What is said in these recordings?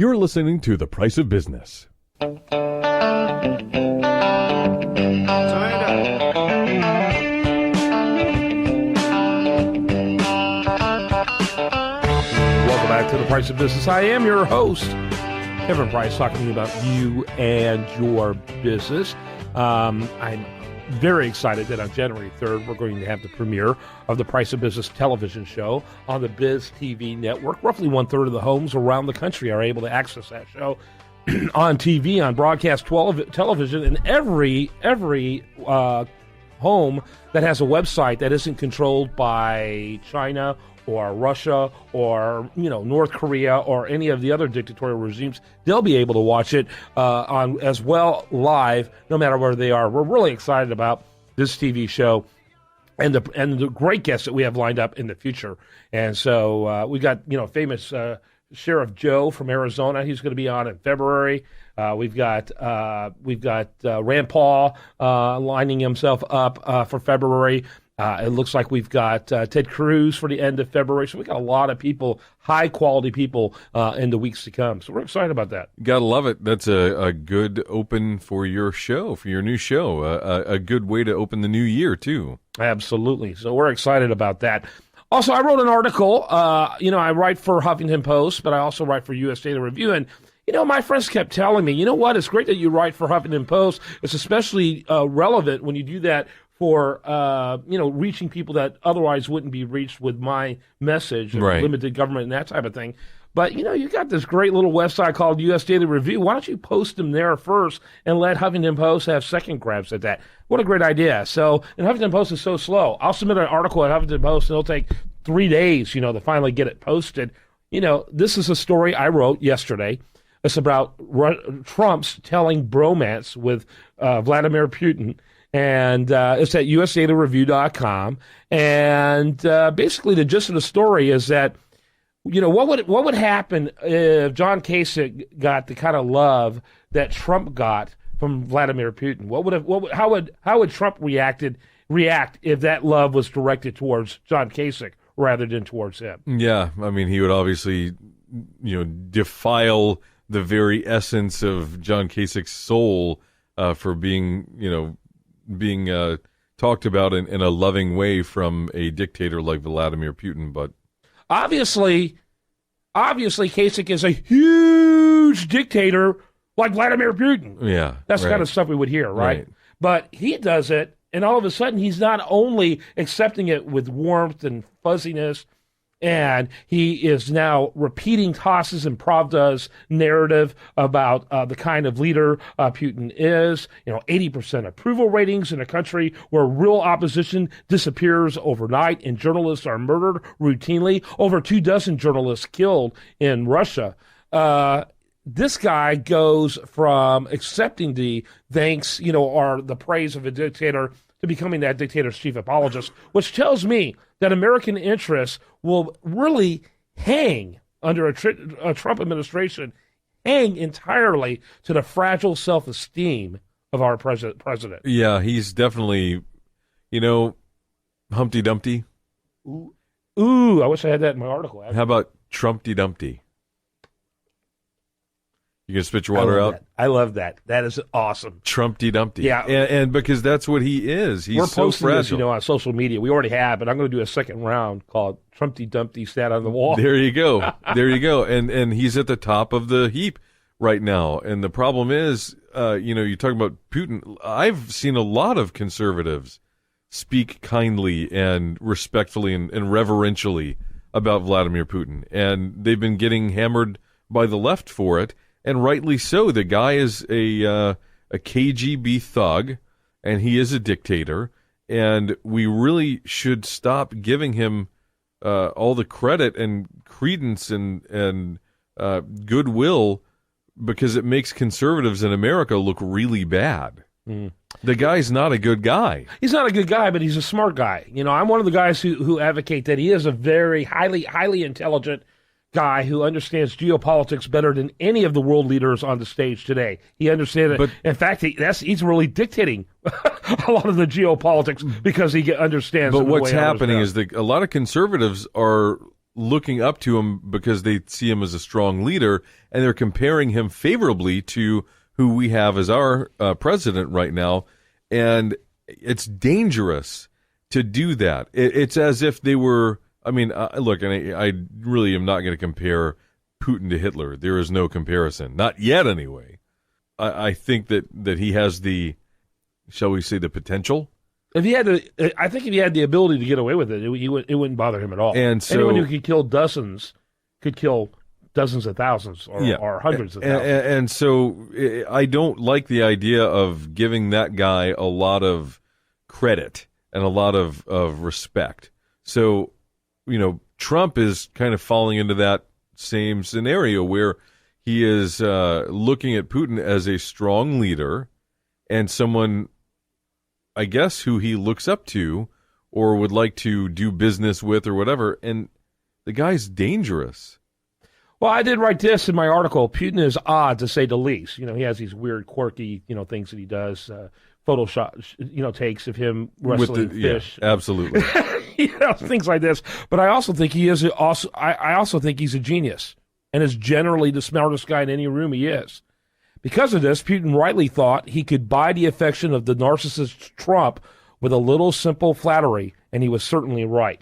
You're listening to The Price of Business. Welcome back to The Price of Business. I am your host, Kevin Price, talking to you about you and your business. I'm very excited that on January 3rd, we're going to have the premiere of the Price of Business television show on the Biz TV network. Roughly one-third of the homes around the country are able to access that show on TV, on broadcast television, and every home that has a website that isn't controlled by China or Russia or North Korea or any of the other dictatorial regimes, they'll be able to watch it on as well live, no matter where they are. We're really excited about this TV show and the great guests that we have lined up in the future. And so we got famous Sheriff Joe from Arizona. He's going to be on in February. We've got Rand Paul lining himself up for February. It looks like we've got Ted Cruz for the end of February. So we got a lot of people, high-quality people, in the weeks to come. So we're excited about that. Gotta love it. That's a good open for your show, for your new show. A good way to open the new year, too. Absolutely. So we're excited about that. Also, I wrote an article. I write for Huffington Post, but I also write for US Daily Review. And, my friends kept telling me, you know what, it's great that you write for Huffington Post. It's especially relevant when you do that for, reaching people that otherwise wouldn't be reached with my message, right. Limited government and that type of thing. But, you got this great little website called US Daily Review. Why don't you post them there first and let Huffington Post have second grabs at that? What a great idea. So, and Huffington Post is so slow. I'll submit an article at Huffington Post, and it'll take 3 days, to finally get it posted. This is a story I wrote yesterday. It's about Trump's telling bromance with Vladimir Putin. And it's at usdailyreview.com. And basically the gist of the story is that, what would happen if John Kasich got the kind of love that Trump got from Vladimir Putin? How would Trump react if that love was directed towards John Kasich rather than towards him? Yeah, I mean, he would obviously, defile the very essence of John Kasich's soul for being talked about in a loving way from a dictator like Vladimir Putin. But obviously, Kasich is a huge dictator like Vladimir Putin. Yeah, that's the kind of stuff we would hear, right? But he does it, and all of a sudden, he's not only accepting it with warmth and fuzziness, and he is now repeating Tass's and Pravda's narrative about the kind of leader Putin is. 80% approval ratings in a country where real opposition disappears overnight and journalists are murdered routinely. Over 24 journalists killed in Russia. This guy goes from accepting the thanks, or the praise of a dictator to becoming that dictator's chief apologist, which tells me that American interests will really hang under a Trump administration, hang entirely to the fragile self-esteem of our president. Yeah, he's definitely, Humpty Dumpty. Ooh, I wish I had that in my article. How about Trumpty Dumpty? You gonna spit your water out? I love that. That is awesome. Trumpty Dumpty. Yeah, and because that's what he is. He's so posting fragile. This, on social media. We already have, but I'm going to do a second round called Trumpty Dumpty Sat on the Wall. There you go. And he's at the top of the heap right now. And the problem is, you're talking about Putin. I've seen a lot of conservatives speak kindly and respectfully and reverentially about Vladimir Putin, and they've been getting hammered by the left for it. And rightly so. The guy is a KGB thug, and he is a dictator. And we really should stop giving him all the credit and credence and goodwill, because it makes conservatives in America look really bad. Mm. The guy's not a good guy. He's not a good guy, but he's a smart guy. I'm one of the guys who advocate that he is a very highly intelligent guy who understands geopolitics better than any of the world leaders on the stage today. He understands it. But, in fact, he's really dictating a lot of the geopolitics because he understands. But what's happening is that a lot of conservatives are looking up to him because they see him as a strong leader, and they're comparing him favorably to who we have as our president right now. And it's dangerous to do that. It's as if they were, I mean, look, and I really am not going to compare Putin to Hitler. There is no comparison. Not yet, anyway. I think that he has the, shall we say, the potential. I think if he had the ability to get away with it, it wouldn't bother him at all. And so, anyone who could kill dozens of thousands or hundreds of thousands. And so I don't like the idea of giving that guy a lot of credit and a lot of respect. So, Trump is kind of falling into that same scenario where he is looking at Putin as a strong leader and someone, I guess, who he looks up to or would like to do business with or whatever. And the guy's dangerous. Well, I did write this in my article. Putin is odd, to say the least. He has these weird, quirky, things that he does. Photoshop, takes of him wrestling fish. Yeah, absolutely. Things like this. But I also think he is I also think he's a genius and is generally the smartest guy in any room he is. Because of this, Putin rightly thought he could buy the affection of the narcissist Trump with a little simple flattery, and he was certainly right.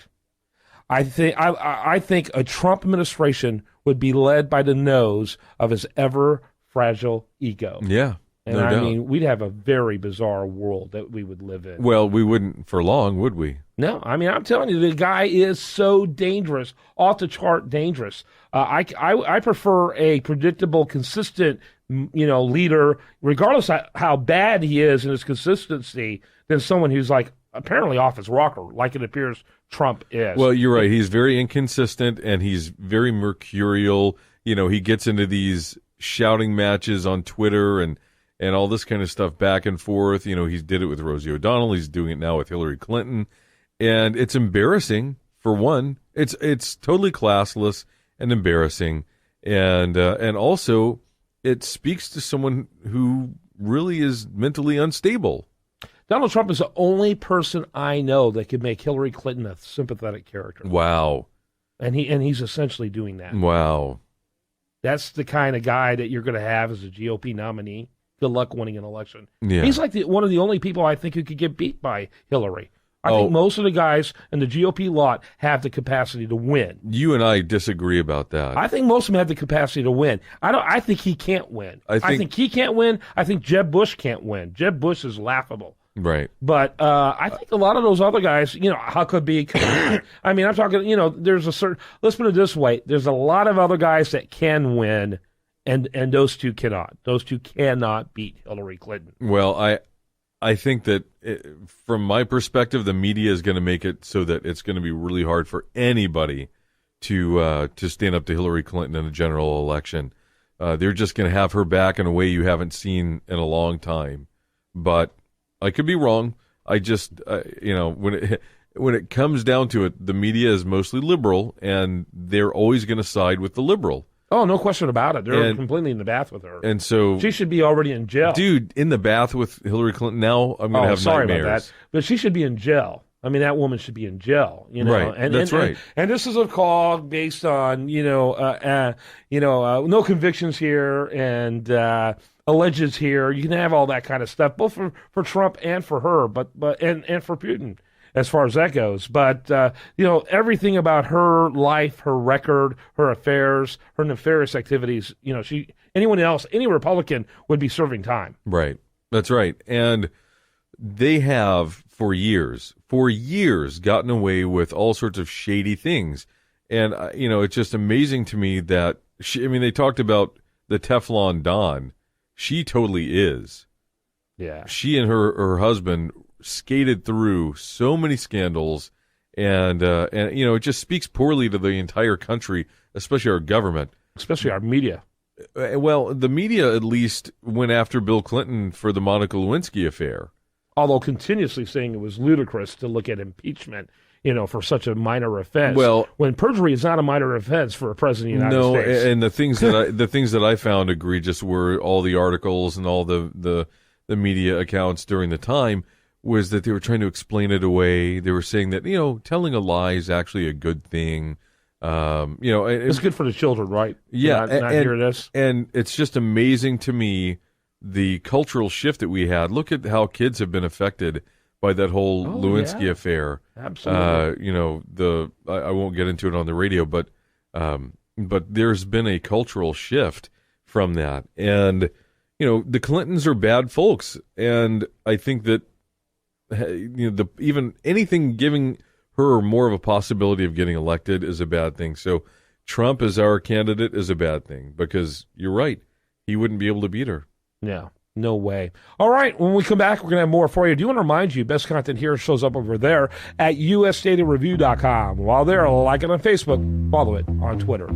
I think a Trump administration would be led by the nose of his ever fragile ego. Yeah. And no doubt. mean, we'd have a very bizarre world that we would live in. Well, we wouldn't for long, would we? No, I'm telling you, the guy is so dangerous, off the chart dangerous. I prefer a predictable, consistent, leader, regardless of how bad he is in his consistency, than someone who's like apparently off his rocker, like it appears Trump is. Well, you're right. He's very inconsistent and he's very mercurial. He gets into these shouting matches on Twitter and all this kind of stuff back and forth. He did it with Rosie O'Donnell. He's doing it now with Hillary Clinton. And it's embarrassing, for one. It's totally classless and embarrassing. And also, it speaks to someone who really is mentally unstable. Donald Trump is the only person I know that could make Hillary Clinton a sympathetic character. Wow. And he's essentially doing that. Wow. That's the kind of guy that you're going to have as a GOP nominee. Good luck winning an election. Yeah. He's like one of the only people I think who could get beat by Hillary. I think most of the guys in the GOP lot have the capacity to win. You and I disagree about that. I think most of them have the capacity to win. I think he can't win. I think he can't win. I think Jeb Bush can't win. Jeb Bush is laughable. Right. But I think a lot of those other guys, Huckabee. I mean, I'm talking, there's a certain, let's put it this way. There's a lot of other guys that can win, and those two cannot. Those two cannot beat Hillary Clinton. Well, I think that from my perspective, the media is going to make it so that it's going to be really hard for anybody to stand up to Hillary Clinton in a general election. They're just going to have her back in a way you haven't seen in a long time. But I could be wrong. I just, when it comes down to it, the media is mostly liberal, and they're always going to side with the liberal. Oh, no question about it. They're completely in the bath with her. And so she should be already in jail. Dude, in the bath with Hillary Clinton now, I'm going to have sorry nightmares. About that. But she should be in jail. I mean, that woman should be in jail. Right. That's right. And this is a call based on, no convictions here and alleges here. You can have all that kind of stuff, both for Trump and for her, but and for Putin, as far as that goes. But, everything about her life, her record, her affairs, her nefarious activities, anyone else, any Republican would be serving time. Right. That's right. And they have, for years, gotten away with all sorts of shady things. And, it's just amazing to me that, they talked about the Teflon Don. She totally is. Yeah. She and her husband skated through so many scandals, and it just speaks poorly to the entire country, especially our government, especially our media. Well, the media at least went after Bill Clinton for the Monica Lewinsky affair, although continuously saying it was ludicrous to look at impeachment, for such a minor offense. Well, when perjury is not a minor offense for a president of the United States. No, and the things that I found egregious were all the articles and all the media accounts during the time. Was that they were trying to explain it away. They were saying that, telling a lie is actually a good thing. It's good for the children, right? Yeah, not hear this. And it's just amazing to me the cultural shift that we had. Look at how kids have been affected by that whole Lewinsky affair. Absolutely. I won't get into it on the radio, but there's been a cultural shift from that. And, the Clintons are bad folks. And I think that, even anything giving her more of a possibility of getting elected is a bad thing. So Trump as our candidate is a bad thing because you're right. He wouldn't be able to beat her. Yeah. No way. All right. When we come back, we're going to have more for you. I do want to remind you, best content here shows up over there at usdatareview.com. While there, like it on Facebook, follow it on Twitter.